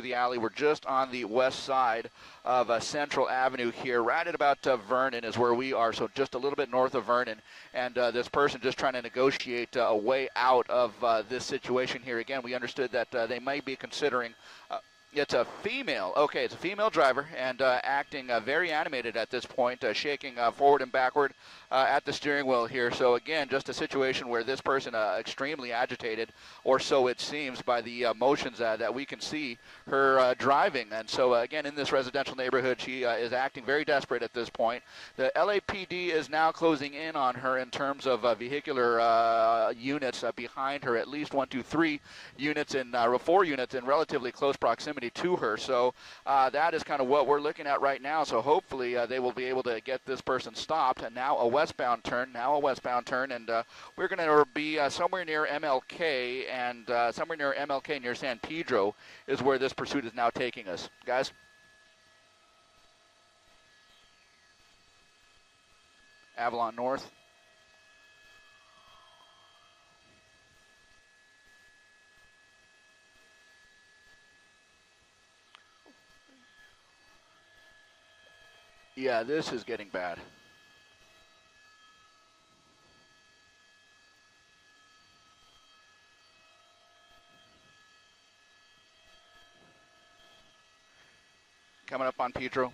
the alley. We're just on the west side of Central Avenue here, right at about Vernon is where we are, so just a little bit north of Vernon. And this person just trying to negotiate a way out of this situation here. Again, we understood that they might be considering it's a female. Okay, it's a female driver and acting very animated at this point, shaking forward and backward at the steering wheel here. So again, just a situation where this person extremely agitated, or so it seems by the motions that we can see her driving. And so again, in this residential neighborhood, she is acting very desperate at this point. The LAPD is now closing in on her in terms of vehicular units behind her, at least 1, 2, 3 units and 4 units in relatively close proximity to her. So that is kind of what we're looking at right now. So hopefully they will be able to get this person stopped. And now a westbound turn, and we're going to be somewhere near MLK, and somewhere near MLK near San Pedro is where this pursuit is now taking us. Guys? Avalon North. Yeah, this is getting bad. Coming up on Pedro.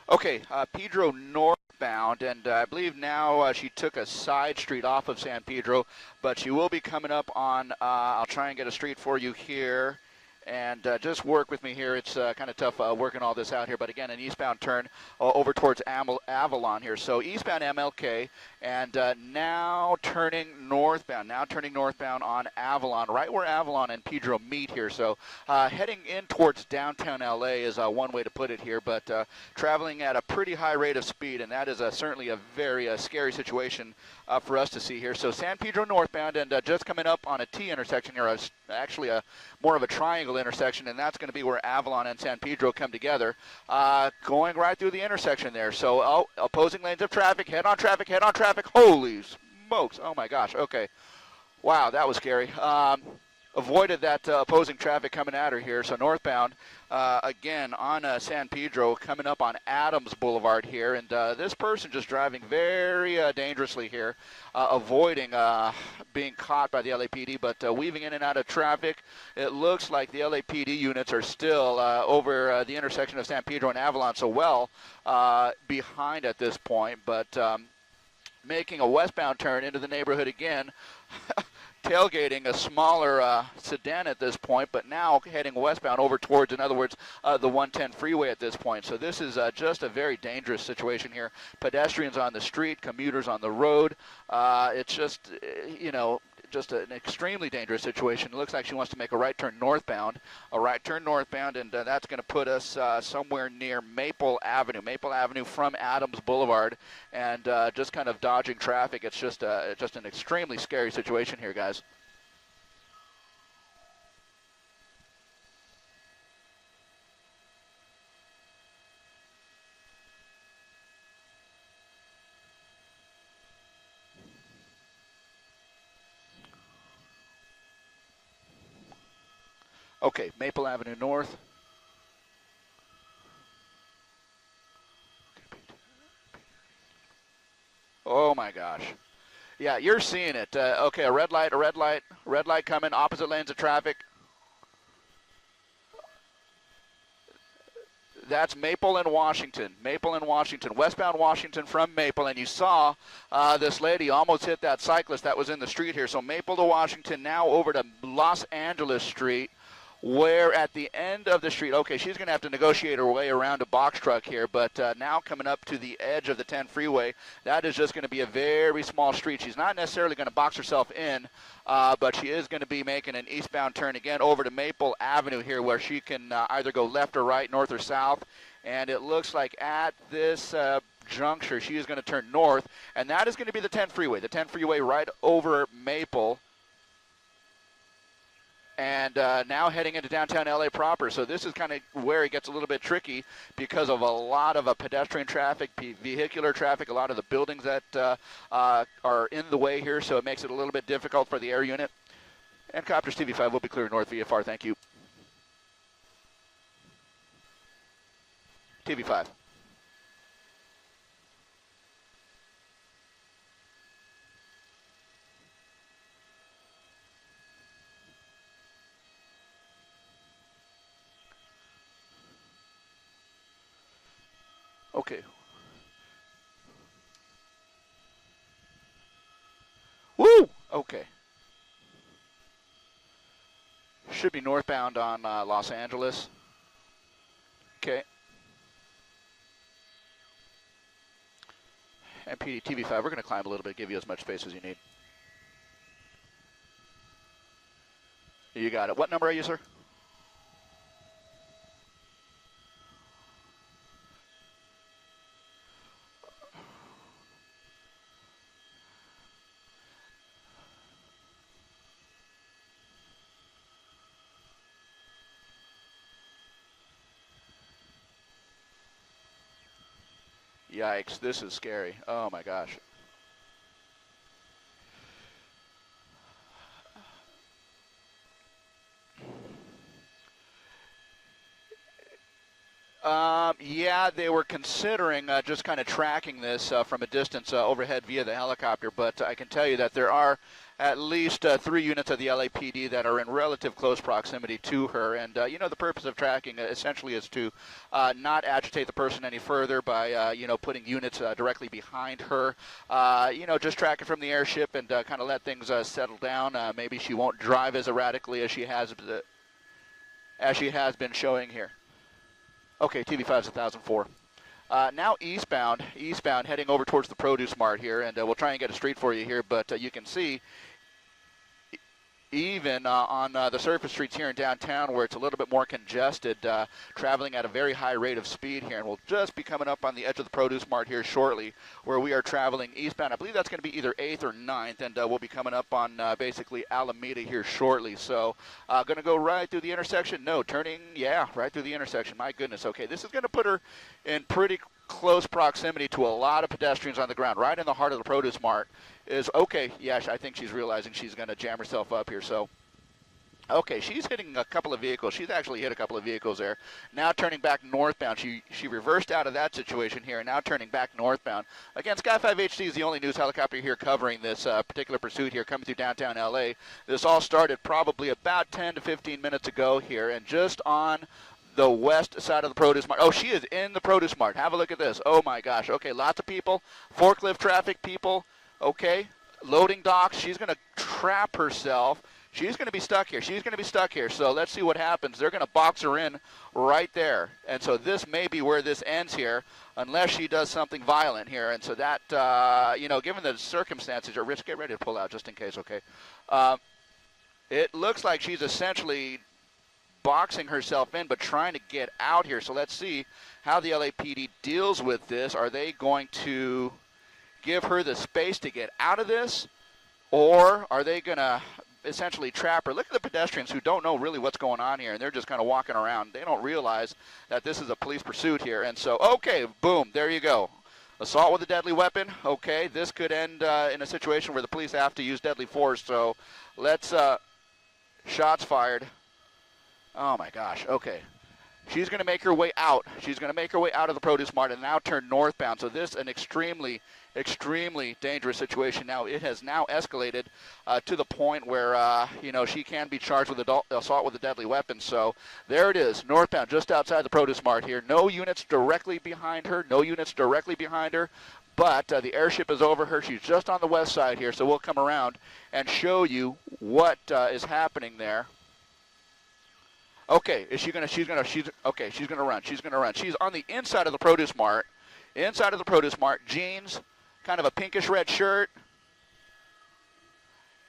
Okay, Pedro northbound, and I believe now she took a side street off of San Pedro, but she will be coming up on, I'll try and get a street for you here, and just work with me here. It's kind of tough working all this out here, but again, an eastbound turn over towards Avalon here. So eastbound MLK, and now turning northbound on Avalon, right where Avalon and Pedro meet here. So heading in towards downtown LA is one way to put it here, but traveling at a pretty high rate of speed, and that is certainly a very scary situation for us to see here. So San Pedro northbound, and just coming up on a T intersection here, actually more of a triangle intersection, and that's going to be where Avalon and San Pedro come together, going right through the intersection there. So opposing lanes of traffic, head-on traffic, holy smokes, oh my gosh, okay. Wow, that was scary. Avoided that opposing traffic coming at her here. So northbound, again, on San Pedro, coming up on Adams Boulevard here. And this person just driving very dangerously here, avoiding being caught by the LAPD, but weaving in and out of traffic. It looks like the LAPD units are still over the intersection of San Pedro and Avalon, so well behind at this point. But making a westbound turn into the neighborhood again. Tailgating a smaller sedan at this point, but now heading westbound over towards, in other words, the 110 freeway at this point. So this is just a very dangerous situation here. Pedestrians on the street, commuters on the road. It's just, just an extremely dangerous situation. It looks like she wants to make a right turn northbound, and that's going to put us somewhere near Maple Avenue from Adams Boulevard, and just kind of dodging traffic. It's just an extremely scary situation here, guys. Okay, Maple Avenue North. Oh my gosh. Yeah, you're seeing it. Okay, a red light coming, opposite lanes of traffic. That's Maple and Washington, westbound Washington from Maple, and you saw this lady almost hit that cyclist that was in the street here. So Maple to Washington, now over to Los Angeles Street, where at the end of the street, okay, she's going to have to negotiate her way around a box truck here, but now coming up to the edge of the 10 freeway, that is just going to be a very small street. She's not necessarily going to box herself in, but she is going to be making an eastbound turn again over to Maple Avenue here, where she can either go left or right, north or south, and it looks like at this juncture, she is going to turn north, and that is going to be the 10 freeway right over Maple. and now heading into downtown LA proper. So this is kind of where it gets a little bit tricky because of a lot of pedestrian traffic, vehicular traffic, a lot of the buildings that are in the way here, so it makes it a little bit difficult for the air unit. And Copters TV5 will be clear north VFR, thank you. TV5. Okay. Woo! Okay. Should be northbound on Los Angeles. Okay. And PD TV5, we're going to climb a little bit, give you as much space as you need. You got it. What number are you, sir? Yikes, this is scary. Oh my gosh. Yeah, they were considering just kind of tracking this from a distance overhead via the helicopter, but I can tell you that there are at least 3 units of the LAPD that are in relative close proximity to her. And, you know, the purpose of tracking essentially is to not agitate the person any further by, you know, putting units directly behind her. You know, just track it from the airship and kind of let things settle down. Maybe she won't drive as erratically as she has been showing here. Okay, TV5 is 1004. Now eastbound, heading over towards the Produce Mart here, and we'll try and get a street for you here, but you can see even on the surface streets here in downtown where it's a little bit more congested, traveling at a very high rate of speed here, and we'll just be coming up on the edge of the Produce Mart here shortly where we are traveling eastbound. I believe that's going to be either 8th or 9th, and we'll be coming up on basically Alameda here shortly. So going to go right through the intersection? No, turning, yeah, right through the intersection. My goodness, okay, this is going to put her in pretty close proximity to a lot of pedestrians on the ground, right in the heart of the Produce Mart. Is okay, yeah, I think she's realizing she's going to jam herself up here, so. Okay, she's hitting a couple of vehicles. She's actually hit a couple of vehicles there. Now turning back northbound. She reversed out of that situation here, and now turning back northbound. Again, Sky 5 HD is the only news helicopter here covering this particular pursuit here coming through downtown LA. This all started probably about 10 to 15 minutes ago here, and just on the west side of the Produce Mart. Oh, she is in the Produce Mart. Have a look at this. Oh my gosh. Okay, lots of people. Forklift traffic people. Okay, loading docks. She's going to trap herself. She's going to be stuck here. She's going to be stuck here. So let's see what happens. They're going to box her in right there. And so this may be where this ends here, unless she does something violent here. And so that, you know, given the circumstances, Rich, get ready to pull out just in case, okay? It looks like she's essentially boxing herself in, but trying to get out here. So let's see how the LAPD deals with this. Are they going to give her the space to get out of this, or are they going to essentially trap her? Look at the pedestrians who don't know really what's going on here, and they're just kind of walking around. They don't realize that this is a police pursuit here. And so, okay, boom, there you go. Assault with a deadly weapon. Okay, this could end in a situation where the police have to use deadly force. So let's, shots fired. Oh my gosh, okay. She's going to make her way out. She's going to make her way out of the Produce Mart and now turn northbound. So this is an extremely, extremely dangerous situation. Now, it has now escalated to the point where, you know, she can be charged with assault with a deadly weapon. So there it is, northbound, just outside the Produce Mart here. No units directly behind her. No units directly behind her. But the airship is over her. She's just on the west side here. So we'll come around and show you what is happening there. Okay, she's gonna run. She's gonna run. She's on the inside of the Produce Mart. Inside of the Produce Mart, jeans, kind of a pinkish red shirt.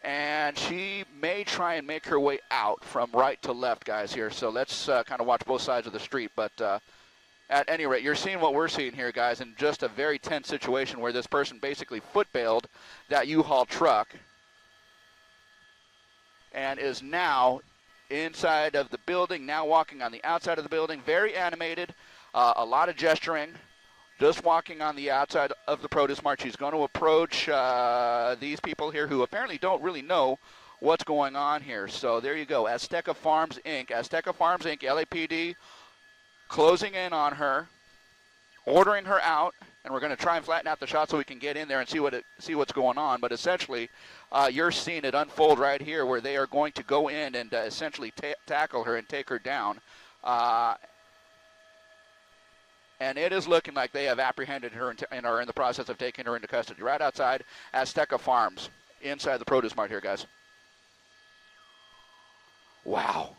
And she may try and make her way out from right to left, guys, here. So let's kind of watch both sides of the street. But at any rate, you're seeing what we're seeing here, guys, in just a very tense situation where this person basically foot-bailed that U-Haul truck and is now inside of the building, now walking on the outside of the building. Very animated, a lot of gesturing, just walking on the outside of the Produce Mart. She's going to approach these people here who apparently don't really know what's going on here. So there you go, Azteca Farms, Inc. Azteca Farms, Inc., LAPD, closing in on her, ordering her out, and we're going to try and flatten out the shot so we can get in there and see what's going on. But essentially, you're seeing it unfold right here where they are going to go in and essentially tackle her and take her down. And it is looking like they have apprehended her and are in the process of taking her into custody. Right outside Azteca Farms, inside the Produce Mart here, guys. Wow.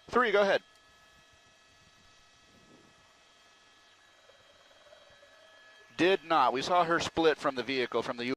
Three, go ahead. Did not. We saw her split from the vehicle, from the